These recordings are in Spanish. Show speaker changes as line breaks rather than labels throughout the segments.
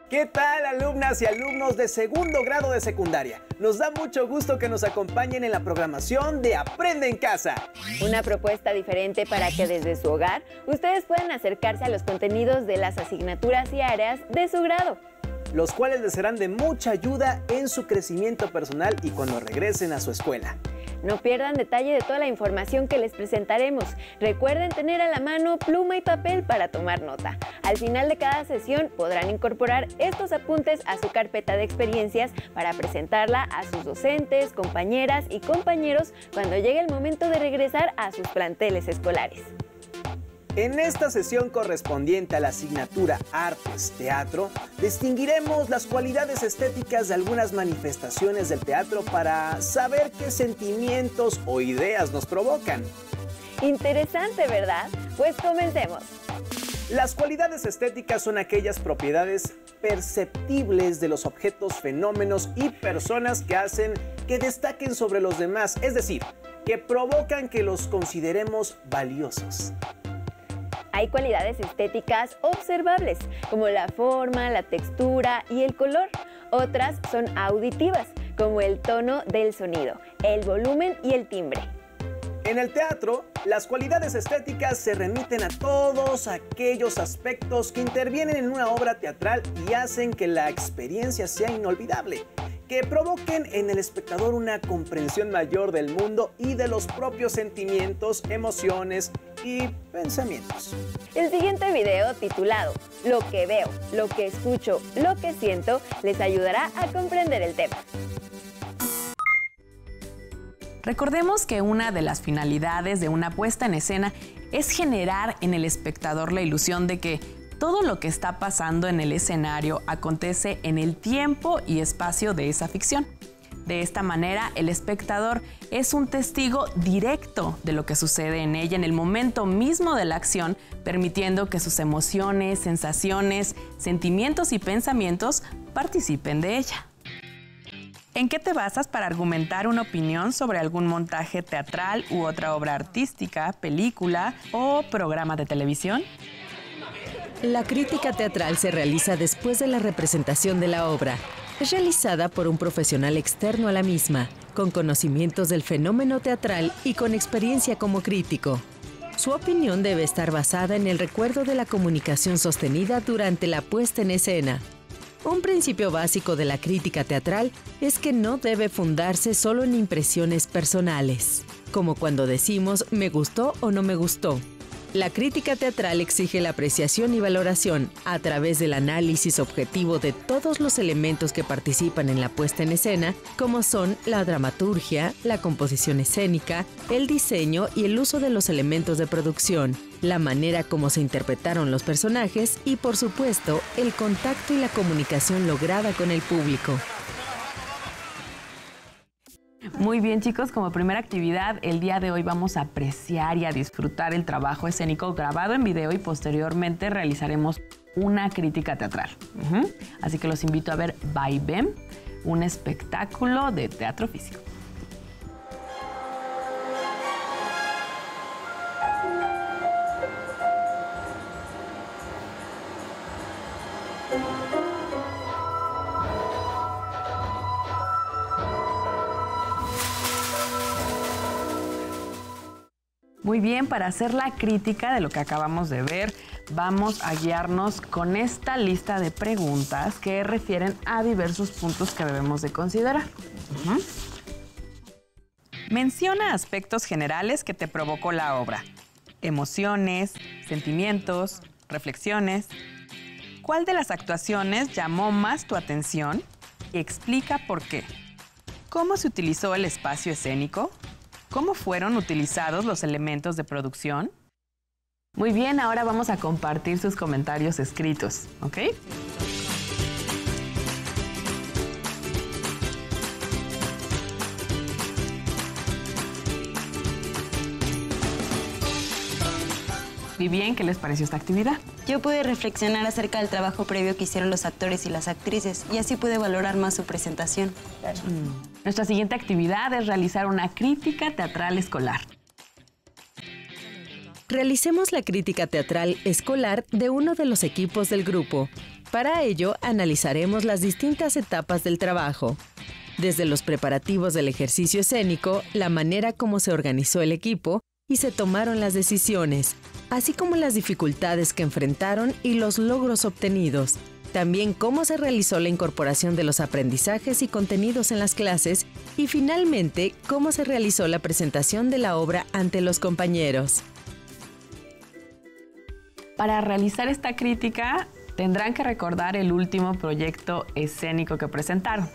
¿Qué tal, alumnas y alumnos de segundo grado de secundaria? Nos da mucho gusto que nos acompañen en la programación de Aprende en Casa.
Una propuesta diferente para que desde su hogar ustedes puedan acercarse a los contenidos de las asignaturas y áreas de su grado,
los cuales les serán de mucha ayuda en su crecimiento personal y cuando regresen a su escuela.
No pierdan detalle de toda la información que les presentaremos. Recuerden tener a la mano pluma y papel para tomar nota. Al final de cada sesión podrán incorporar estos apuntes a su carpeta de experiencias para presentarla a sus docentes, compañeras y compañeros cuando llegue el momento de regresar a sus planteles escolares.
En esta sesión correspondiente a la asignatura Artes Teatro, distinguiremos las cualidades estéticas de algunas manifestaciones del teatro para saber qué sentimientos o ideas nos provocan.
Interesante, ¿verdad? Pues comencemos.
Las cualidades estéticas son aquellas propiedades perceptibles de los objetos, fenómenos y personas que hacen que destaquen sobre los demás, es decir, que provocan que los consideremos valiosos.
Hay cualidades estéticas observables, como la forma, la textura y el color. Otras son auditivas, como el tono del sonido, el volumen y el timbre.
En el teatro, las cualidades estéticas se remiten a todos aquellos aspectos que intervienen en una obra teatral y hacen que la experiencia sea inolvidable, que provoquen en el espectador una comprensión mayor del mundo y de los propios sentimientos, emociones y pensamientos.
El siguiente video, titulado Lo que veo, lo que escucho, lo que siento, les ayudará a comprender el tema.
Recordemos que una de las finalidades de una puesta en escena es generar en el espectador la ilusión de que todo lo que está pasando en el escenario acontece en el tiempo y espacio de esa ficción. De esta manera, el espectador es un testigo directo de lo que sucede en ella en el momento mismo de la acción, permitiendo que sus emociones, sensaciones, sentimientos y pensamientos participen de ella. ¿En qué te basas para argumentar una opinión sobre algún montaje teatral u otra obra artística, película o programa de televisión?
La crítica teatral se realiza después de la representación de la obra. Es realizada por un profesional externo a la misma, con conocimientos del fenómeno teatral y con experiencia como crítico. Su opinión debe estar basada en el recuerdo de la comunicación sostenida durante la puesta en escena. Un principio básico de la crítica teatral es que no debe fundarse solo en impresiones personales, como cuando decimos me gustó o no me gustó. La crítica teatral exige la apreciación y valoración a través del análisis objetivo de todos los elementos que participan en la puesta en escena, como son la dramaturgia, la composición escénica, el diseño y el uso de los elementos de producción, la manera como se interpretaron los personajes y, por supuesto, el contacto y la comunicación lograda con el público.
Muy bien, chicos, como primera actividad, el día de hoy vamos a apreciar y a disfrutar el trabajo escénico grabado en video y posteriormente realizaremos una crítica teatral. Así que los invito a ver Vaivén, un espectáculo de teatro físico. Muy bien, para hacer la crítica de lo que acabamos de ver, vamos a guiarnos con esta lista de preguntas que refieren a diversos puntos que debemos de considerar. Menciona aspectos generales que te provocó la obra. Emociones, sentimientos, reflexiones. ¿Cuál de las actuaciones llamó más tu atención? Y explica por qué. ¿Cómo se utilizó el espacio escénico? ¿Cómo fueron utilizados los elementos de producción? Muy bien, ahora vamos a compartir sus comentarios escritos, ¿ok? Bien, ¿qué les pareció esta actividad?
Yo pude reflexionar acerca del trabajo previo que hicieron los actores y las actrices y así pude valorar más su presentación.
Nuestra siguiente actividad es realizar una crítica teatral escolar.
Realicemos la crítica teatral escolar de uno de los equipos del grupo. Para ello, analizaremos las distintas etapas del trabajo, desde los preparativos del ejercicio escénico, la manera como se organizó el equipo y se tomaron las decisiones, así como las dificultades que enfrentaron y los logros obtenidos. También cómo se realizó la incorporación de los aprendizajes y contenidos en las clases y finalmente cómo se realizó la presentación de la obra ante los compañeros.
Para realizar esta crítica, tendrán que recordar el último proyecto escénico que presentaron.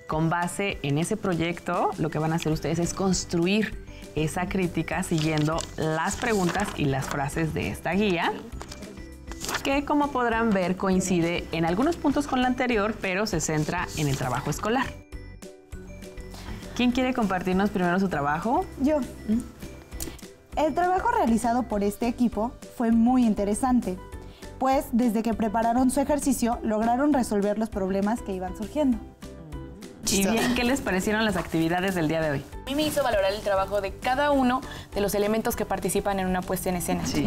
Con base en ese proyecto, lo que van a hacer ustedes es construir esa crítica siguiendo las preguntas y las frases de esta guía, que como podrán ver coincide en algunos puntos con la anterior, pero se centra en el trabajo escolar. ¿Quién quiere compartirnos primero su trabajo?
Yo. El trabajo realizado por este equipo fue muy interesante, pues desde que prepararon su ejercicio lograron resolver los problemas que iban surgiendo.
Y bien, ¿qué les parecieron las actividades del día de hoy?
A mí me hizo valorar el trabajo de cada uno de los elementos que participan en una puesta en escena.
Sí,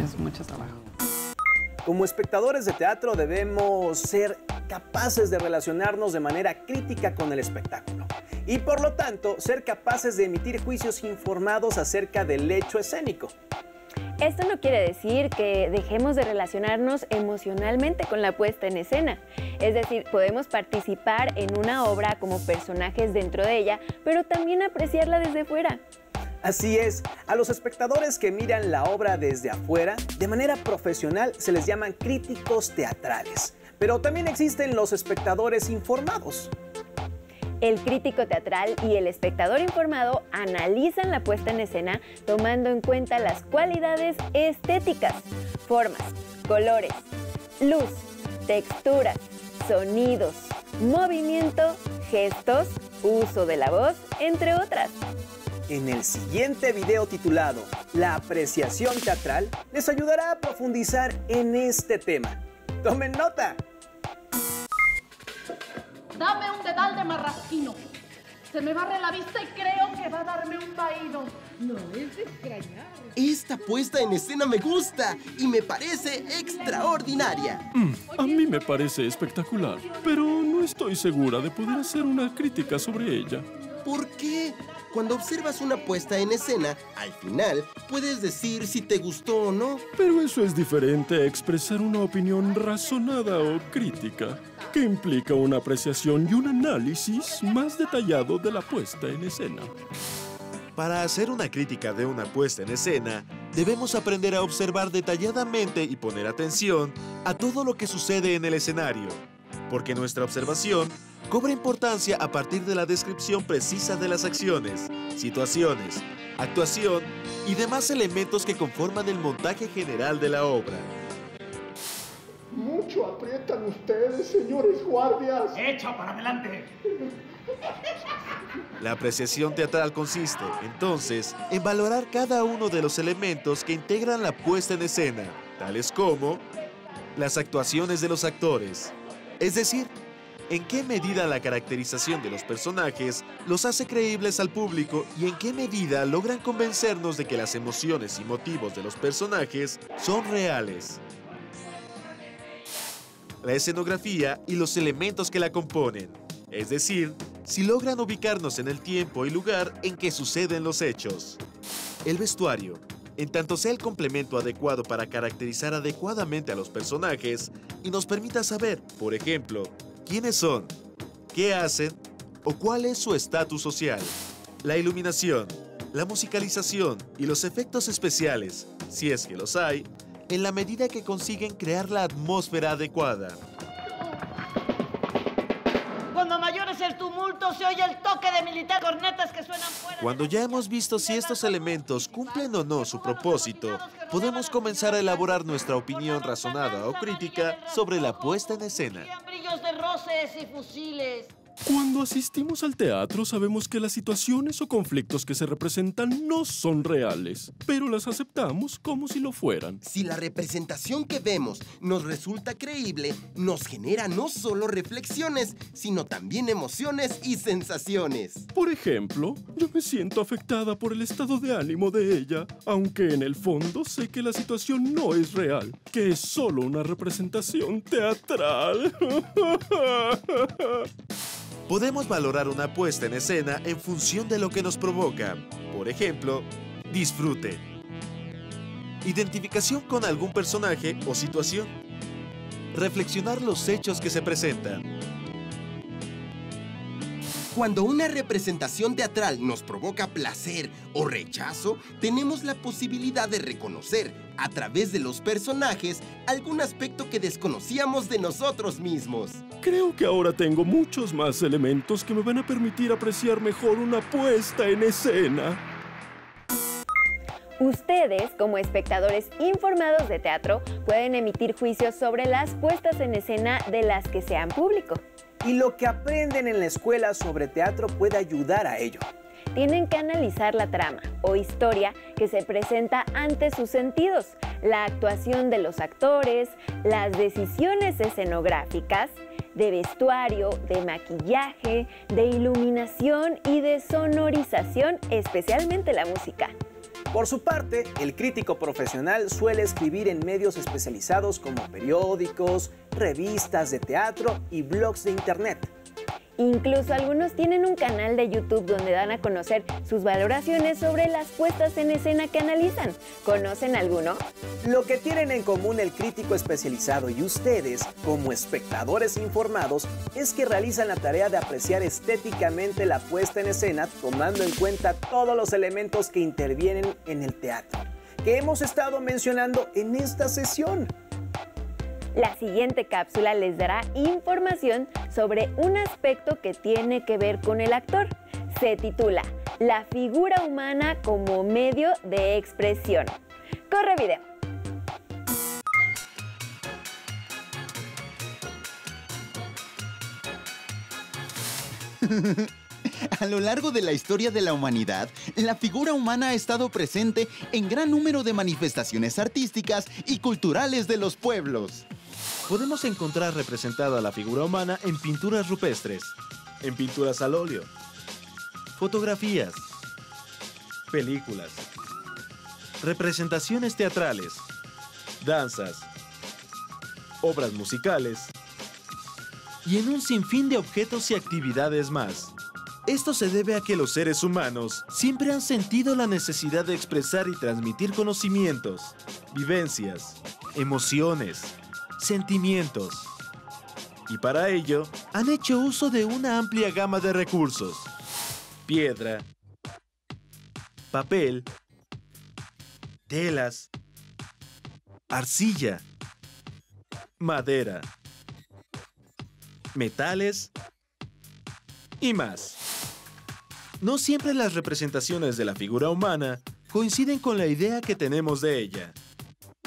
es mucho trabajo.
Como espectadores de teatro debemos ser capaces de relacionarnos de manera crítica con el espectáculo y por lo tanto ser capaces de emitir juicios informados acerca del hecho escénico.
Esto no quiere decir que dejemos de relacionarnos emocionalmente con la puesta en escena. Es decir, podemos participar en una obra como personajes dentro de ella, pero también apreciarla desde fuera.
Así es, a los espectadores que miran la obra desde afuera, de manera profesional se les llaman críticos teatrales. Pero también existen los espectadores informados.
El crítico teatral y el espectador informado analizan la puesta en escena tomando en cuenta las cualidades estéticas, formas, colores, luz, texturas, sonidos, movimiento, gestos, uso de la voz, entre otras.
En el siguiente video titulado La apreciación teatral, les ayudará a profundizar en este tema. ¡Tomen nota!
Dame un dedal de marrasquino. Se me barre la vista y creo que va a darme un vaído. No es de extrañar.
Esta puesta en escena me gusta y me parece extraordinaria.
A mí me parece espectacular, pero no estoy segura de poder hacer una crítica sobre ella.
¿Por qué? Cuando observas una puesta en escena, al final puedes decir si te gustó o no.
Pero eso es diferente a expresar una opinión razonada o crítica, que implica una apreciación y un análisis más detallado de la puesta en escena.
Para hacer una crítica de una puesta en escena, debemos aprender a observar detalladamente y poner atención a todo lo que sucede en el escenario, porque nuestra observación cobra importancia a partir de la descripción precisa de las acciones, situaciones, actuación y demás elementos que conforman el montaje general de la obra.
Mucho aprietan ustedes, señores guardias.
¡Echa para adelante!
La apreciación teatral consiste, entonces, en valorar cada uno de los elementos que integran la puesta en escena, tales como las actuaciones de los actores, es decir, en qué medida la caracterización de los personajes los hace creíbles al público y en qué medida logran convencernos de que las emociones y motivos de los personajes son reales. La escenografía y los elementos que la componen, es decir, si logran ubicarnos en el tiempo y lugar en que suceden los hechos. El vestuario, en tanto sea el complemento adecuado para caracterizar adecuadamente a los personajes y nos permita saber, por ejemplo, quiénes son, qué hacen o cuál es su estatus social. La iluminación, la musicalización y los efectos especiales, si es que los hay, en la medida que consiguen crear la atmósfera adecuada.
Cuando mayor es el tumulto, se oye el toque de militar, cornetas que suenan fuera.
Cuando ya hemos visto si estos elementos cumplen o no su propósito, podemos comenzar a elaborar nuestra opinión razonada o crítica sobre la puesta en escena.
Brillos de roces y fusiles.
Cuando asistimos al teatro sabemos que las situaciones o conflictos que se representan no son reales, pero las aceptamos como si lo fueran.
Si la representación que vemos nos resulta creíble, nos genera no solo reflexiones, sino también emociones y sensaciones.
Por ejemplo, yo me siento afectada por el estado de ánimo de ella, aunque en el fondo sé que la situación no es real, que es solo una representación teatral.
Podemos valorar una puesta en escena en función de lo que nos provoca. Por ejemplo, disfrute, identificación con algún personaje o situación, reflexionar los hechos que se presentan.
Cuando una representación teatral nos provoca placer o rechazo, tenemos la posibilidad de reconocer, a través de los personajes, algún aspecto que desconocíamos de nosotros mismos.
Creo que ahora tengo muchos más elementos que me van a permitir apreciar mejor una puesta en escena.
Ustedes, como espectadores informados de teatro, pueden emitir juicios sobre las puestas en escena de las que sean público.
Y lo que aprenden en la escuela sobre teatro puede ayudar a ello.
Tienen que analizar la trama o historia que se presenta ante sus sentidos, la actuación de los actores, las decisiones escenográficas, de vestuario, de maquillaje, de iluminación y de sonorización, especialmente la música.
Por su parte, el crítico profesional suele escribir en medios especializados como periódicos, revistas de teatro y blogs de internet.
Incluso algunos tienen un canal de YouTube donde dan a conocer sus valoraciones sobre las puestas en escena que analizan. ¿Conocen alguno?
Lo que tienen en común el crítico especializado y ustedes, como espectadores informados, es que realizan la tarea de apreciar estéticamente la puesta en escena, tomando en cuenta todos los elementos que intervienen en el teatro, que hemos estado mencionando en esta sesión.
La siguiente cápsula les dará información sobre un aspecto que tiene que ver con el actor. Se titula La figura humana como medio de expresión. ¡Corre video!
A lo largo de la historia de la humanidad, la figura humana ha estado presente en gran número de manifestaciones artísticas y culturales de los pueblos.
Podemos encontrar representada la figura humana en pinturas rupestres, en pinturas al óleo, fotografías, películas, representaciones teatrales, danzas, obras musicales y en un sinfín de objetos y actividades más. Esto se debe a que los seres humanos siempre han sentido la necesidad de expresar y transmitir conocimientos, vivencias, emociones, sentimientos. Y para ello, han hecho uso de una amplia gama de recursos: piedra, papel, telas, arcilla, madera, metales y más. No siempre las representaciones de la figura humana coinciden con la idea que tenemos de ella.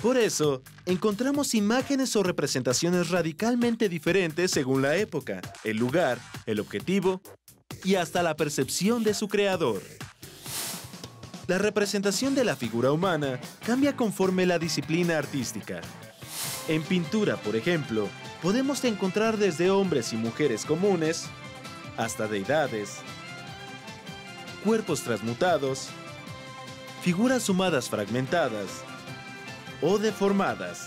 Por eso, encontramos imágenes o representaciones radicalmente diferentes según la época, el lugar, el objetivo y hasta la percepción de su creador. La representación de la figura humana cambia conforme la disciplina artística. En pintura, por ejemplo, podemos encontrar desde hombres y mujeres comunes hasta deidades, cuerpos transmutados, figuras humanas fragmentadas o deformadas.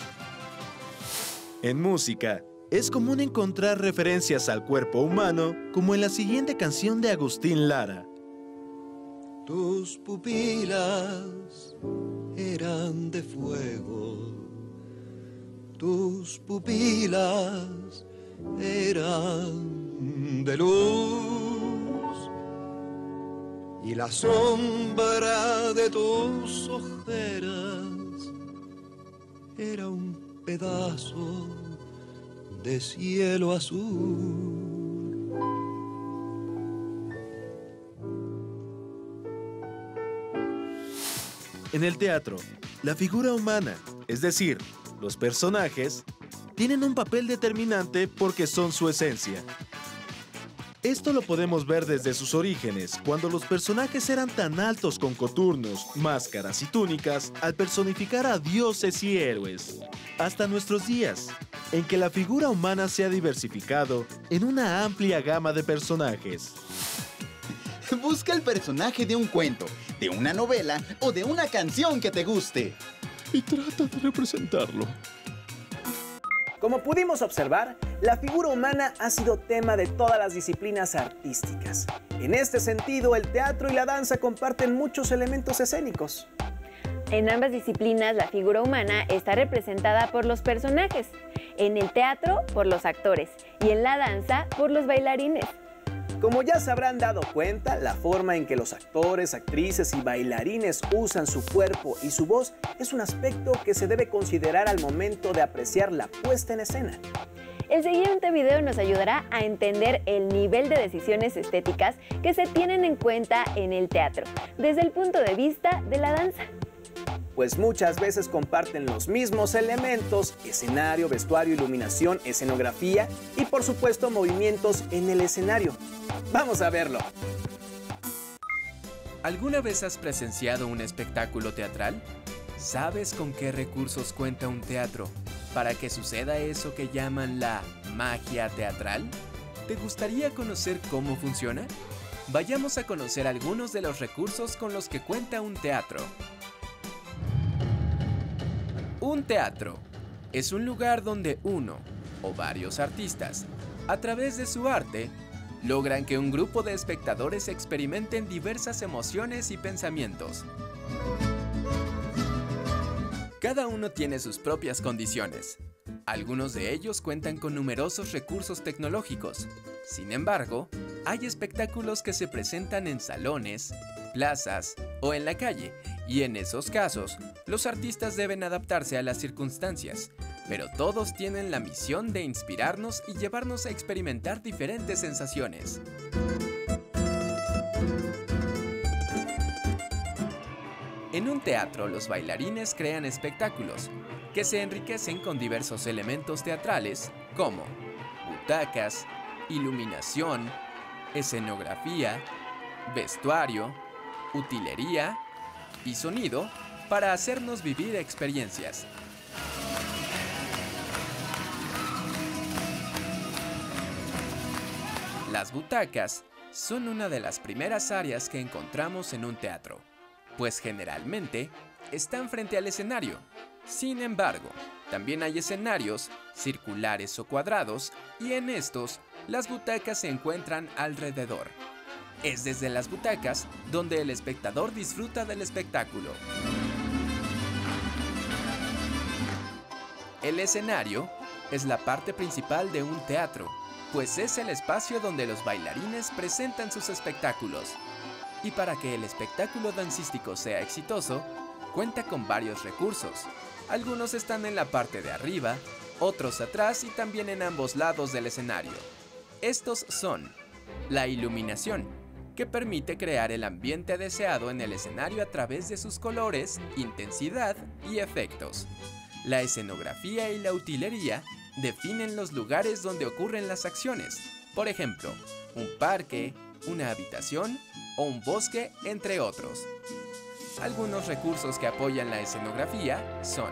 En música, es común encontrar referencias al cuerpo humano, como en la siguiente canción de Agustín Lara.
Tus pupilas eran de fuego, tus pupilas eran de luz, y la sombra de tus ojeras era un pedazo de cielo azul.
En el teatro, la figura humana, es decir, los personajes, tienen un papel determinante porque son su esencia. Esto lo podemos ver desde sus orígenes, cuando los personajes eran tan altos con coturnos, máscaras y túnicas, al personificar a dioses y héroes, hasta nuestros días, en que la figura humana se ha diversificado en una amplia gama de personajes.
Busca el personaje de un cuento, de una novela o de una canción que te guste.
Y trata de representarlo.
Como pudimos observar, la figura humana ha sido tema de todas las disciplinas artísticas. En este sentido, el teatro y la danza comparten muchos elementos escénicos.
En ambas disciplinas, la figura humana está representada por los personajes. En el teatro, por los actores. Y en la danza, por los bailarines.
Como ya se habrán dado cuenta, la forma en que los actores, actrices y bailarines usan su cuerpo y su voz es un aspecto que se debe considerar al momento de apreciar la puesta en escena.
El siguiente video nos ayudará a entender el nivel de decisiones estéticas que se tienen en cuenta en el teatro, desde el punto de vista de la danza.
Pues muchas veces comparten los mismos elementos: escenario, vestuario, iluminación, escenografía y por supuesto movimientos en el escenario. Vamos a verlo.
¿Alguna vez has presenciado un espectáculo teatral? ¿Sabes con qué recursos cuenta un teatro para que suceda eso que llaman la magia teatral? ¿Te gustaría conocer cómo funciona? Vayamos a conocer algunos de los recursos con los que cuenta un teatro. Un teatro es un lugar donde uno o varios artistas, a través de su arte, logran que un grupo de espectadores experimenten diversas emociones y pensamientos. Cada uno tiene sus propias condiciones. Algunos de ellos cuentan con numerosos recursos tecnológicos. Sin embargo, hay espectáculos que se presentan en salones, plazas o en la calle, y en esos casos, los artistas deben adaptarse a las circunstancias, pero todos tienen la misión de inspirarnos y llevarnos a experimentar diferentes sensaciones. En un teatro, los bailarines crean espectáculos que se enriquecen con diversos elementos teatrales como butacas, iluminación, escenografía, vestuario, utilería y sonido para hacernos vivir experiencias. Las butacas son una de las primeras áreas que encontramos en un teatro, pues generalmente están frente al escenario. Sin embargo, también hay escenarios circulares o cuadrados, y en estos las butacas se encuentran alrededor. Es desde las butacas donde el espectador disfruta del espectáculo. El escenario es la parte principal de un teatro, pues es el espacio donde los bailarines presentan sus espectáculos. Y para que el espectáculo dancístico sea exitoso, cuenta con varios recursos. Algunos están en la parte de arriba, otros atrás y también en ambos lados del escenario. Estos son la iluminación, que permite crear el ambiente deseado en el escenario a través de sus colores, intensidad y efectos. La escenografía y la utilería definen los lugares donde ocurren las acciones, por ejemplo, un parque, una habitación o un bosque, entre otros. Algunos recursos que apoyan la escenografía son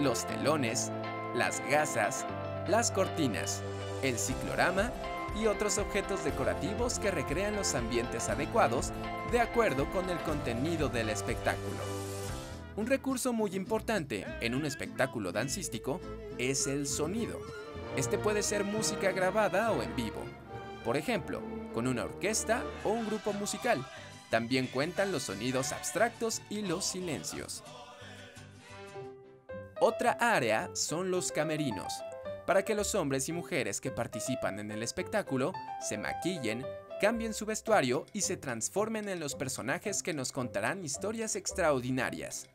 los telones, las gasas, las cortinas, el ciclorama y otros objetos decorativos que recrean los ambientes adecuados de acuerdo con el contenido del espectáculo. Un recurso muy importante en un espectáculo dancístico es el sonido. Este puede ser música grabada o en vivo, por ejemplo, con una orquesta o un grupo musical. También cuentan los sonidos abstractos y los silencios. Otra área son los camerinos, para que los hombres y mujeres que participan en el espectáculo se maquillen, cambien su vestuario y se transformen en los personajes que nos contarán historias extraordinarias.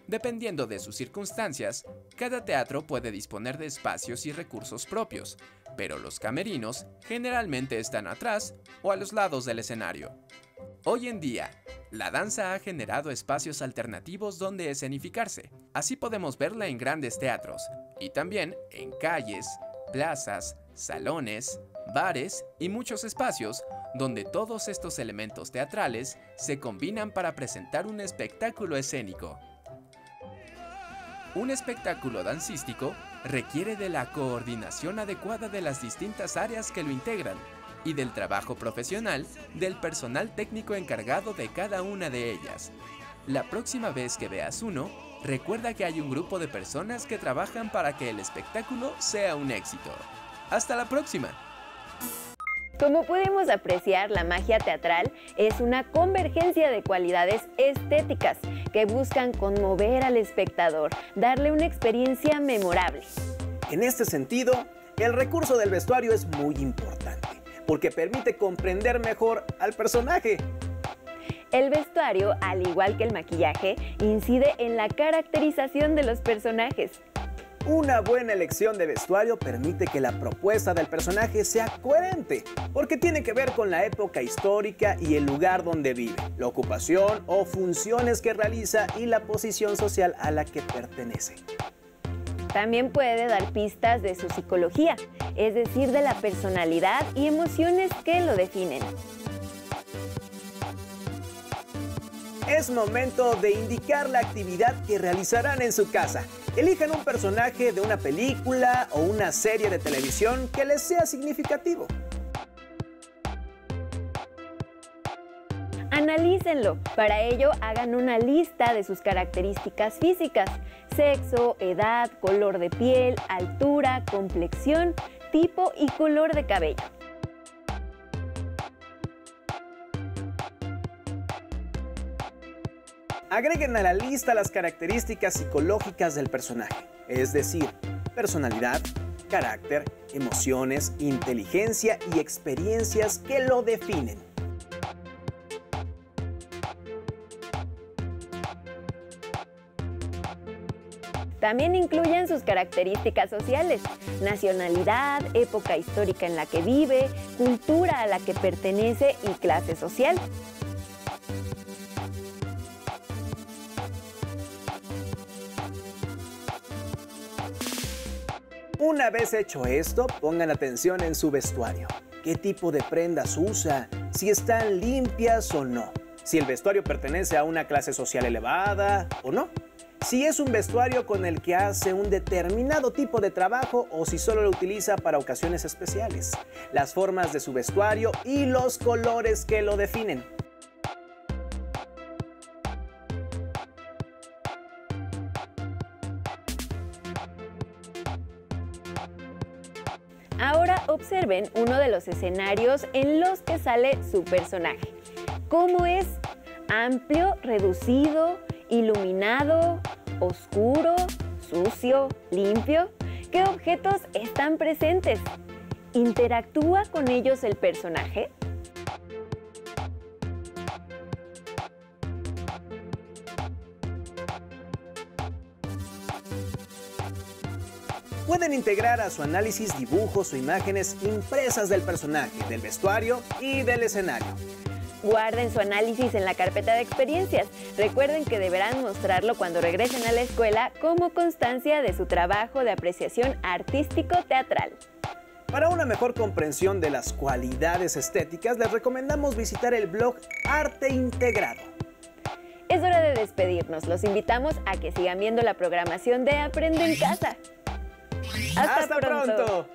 Dependiendo de sus circunstancias, cada teatro puede disponer de espacios y recursos propios, pero los camerinos generalmente están atrás o a los lados del escenario. Hoy en día, la danza ha generado espacios alternativos donde escenificarse. Así podemos verla en grandes teatros y también en calles, plazas, salones, bares y muchos espacios donde todos estos elementos teatrales se combinan para presentar un espectáculo escénico. Un espectáculo dancístico requiere de la coordinación adecuada de las distintas áreas que lo integran y del trabajo profesional del personal técnico encargado de cada una de ellas. La próxima vez que veas uno, recuerda que hay un grupo de personas que trabajan para que el espectáculo sea un éxito. ¡Hasta la próxima!
Como pudimos apreciar, la magia teatral es una convergencia de cualidades estéticas que buscan conmover al espectador, darle una experiencia memorable.
En este sentido, el recurso del vestuario es muy importante, porque permite comprender mejor al personaje.
El vestuario, al igual que el maquillaje, incide en la caracterización de los personajes.
Una buena elección de vestuario permite que la propuesta del personaje sea coherente, porque tiene que ver con la época histórica y el lugar donde vive, la ocupación o funciones que realiza y la posición social a la que pertenece.
También puede dar pistas de su psicología, es decir, de la personalidad y emociones que lo definen.
Es momento de indicar la actividad que realizarán en su casa. Elijan un personaje de una película o una serie de televisión que les sea significativo.
Analícenlo. Para ello, hagan una lista de sus características físicas: sexo, edad, color de piel, altura, complexión, tipo y color de cabello.
Agreguen a la lista las características psicológicas del personaje, es decir, personalidad, carácter, emociones, inteligencia y experiencias que lo definen.
También incluyen sus características sociales: nacionalidad, época histórica en la que vive, cultura a la que pertenece y clase social.
Una vez hecho esto, pongan atención en su vestuario. ¿Qué tipo de prendas usa? Si están limpias o no. Si el vestuario pertenece a una clase social elevada o no. Si es un vestuario con el que hace un determinado tipo de trabajo o si solo lo utiliza para ocasiones especiales. Las formas de su vestuario y los colores que lo definen.
Ahora observen uno de los escenarios en los que sale su personaje. ¿Cómo es? ¿Amplio, reducido, iluminado, oscuro, sucio, limpio? ¿Qué objetos están presentes? ¿Interactúa con ellos el personaje?
Pueden integrar a su análisis dibujos o imágenes impresas del personaje, del vestuario y del escenario.
Guarden su análisis en la carpeta de experiencias. Recuerden que deberán mostrarlo cuando regresen a la escuela como constancia de su trabajo de apreciación artístico-teatral.
Para una mejor comprensión de las cualidades estéticas, les recomendamos visitar el blog Arte Integrado.
Es hora de despedirnos. Los invitamos a que sigan viendo la programación de Aprende en Casa. ¡Hasta pronto!